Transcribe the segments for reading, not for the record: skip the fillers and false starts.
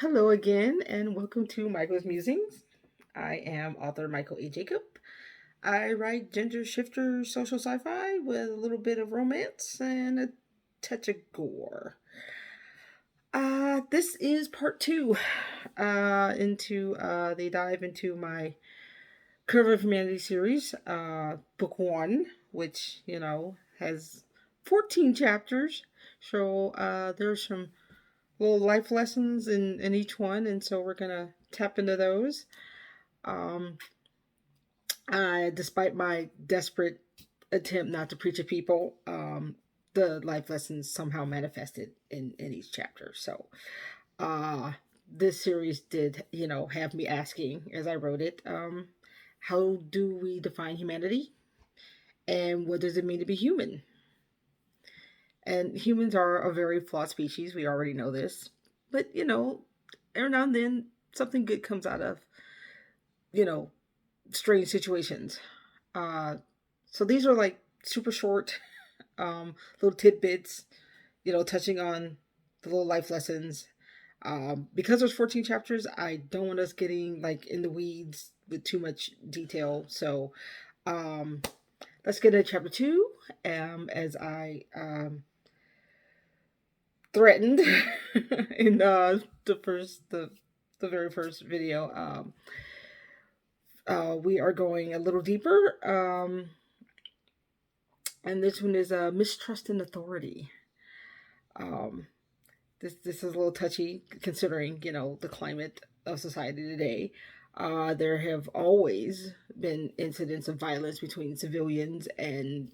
Hello again, and welcome to Michael's Musings. I am author Michael A. Jacob. I write gender shifter social sci fi with a little bit of romance and a touch of gore. This is part two into they dive into my Curve of Humanity series, book one, which, has 14 chapters. So there's some little life lessons in each one, and so we're gonna tap into those. Um, Despite my desperate attempt not to preach at people, the life lessons somehow manifested in each chapter. So, uh, this series did, have me asking as I wrote it, how do we define humanity, and what does it mean to be human? And humans are a very flawed species. We already know this, but every now and then something good comes out of you know strange situations. Uh, so these are like super short, little tidbits, touching on the little life lessons. Because there's 14 chapters, I don't want us getting like in the weeds with too much detail. So um, let's get into chapter two. As I threatened in the very first video, we are going a little deeper. And this one is Mistrust in Authority. Um, this is a little touchy considering the climate of society today. There have always been incidents of violence between civilians and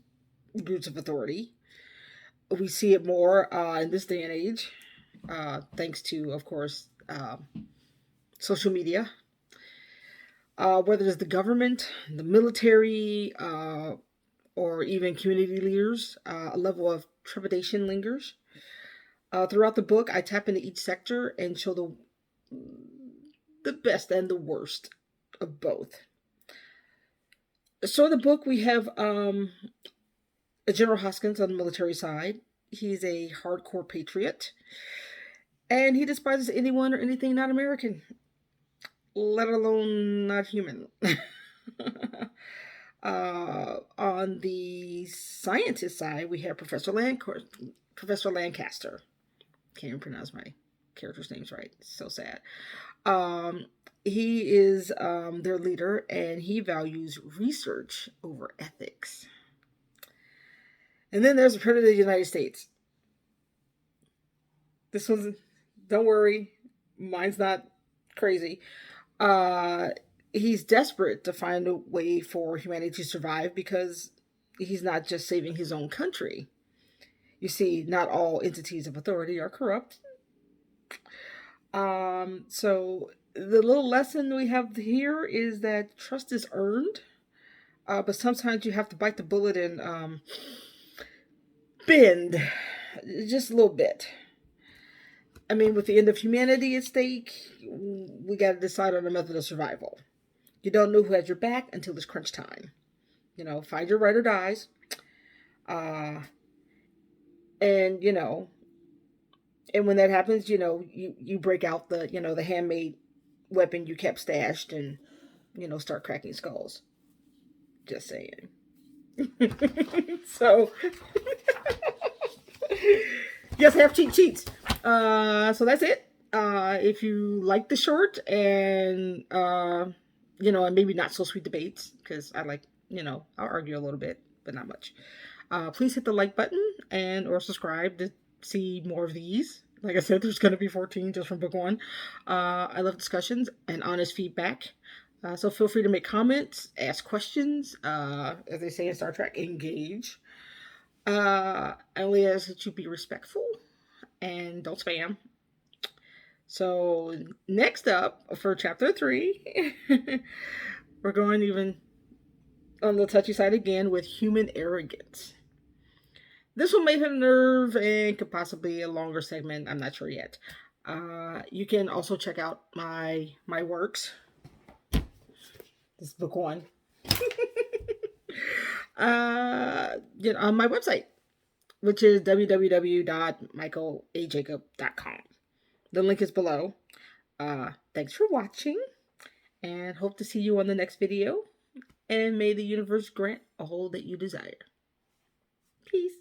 groups of authority. We see it more in this day and age, thanks to, of course, social media. Whether it's the government, the military, or even community leaders, a level of trepidation lingers. Throughout the book, I tap into each sector and show the best and the worst of both. So in the book, we have General Hoskins on the military side. He's a hardcore patriot, and he despises anyone or anything not American, let alone not human. On the scientist side, we have Professor Lancaster. Can't even pronounce my character's names right. It's so sad. He is their leader, and he values research over ethics. And then there's the President of the United States. This one's, don't worry, mine's not crazy. He's desperate to find a way for humanity to survive because he's not just saving his own country. You see, not all entities of authority are corrupt. So the little lesson we have here is that trust is earned, but sometimes you have to bite the bullet and bend just a little bit. I mean, with the end of humanity at stake, we got to decide on a method of survival. You don't know who has your back until it's crunch time. Find your ride or dies. And and when that happens, you break out the handmade weapon you kept stashed and start cracking skulls. Just saying. So yes, I have cheat sheets. So that's it. If you like the short and and maybe not so sweet debates, because I like I'll argue a little bit, but not much. Please hit the like button and or subscribe to see more of these. Like I said, there's going to be 14 just from book one. I love discussions and honest feedback. So feel free to make comments, ask questions. As they say in Star Trek, engage. I only ask that you be respectful and don't spam. So next up for chapter 3, we're going even on the touchy side again with human arrogance. This one may hit a nerve and could possibly a longer segment. I'm not sure yet. You can also check out my works. This is book one. On my website, which is www.michaelajacob.com. The link is below. Thanks for watching, and hope to see you on the next video. And may the universe grant all that you desire. Peace.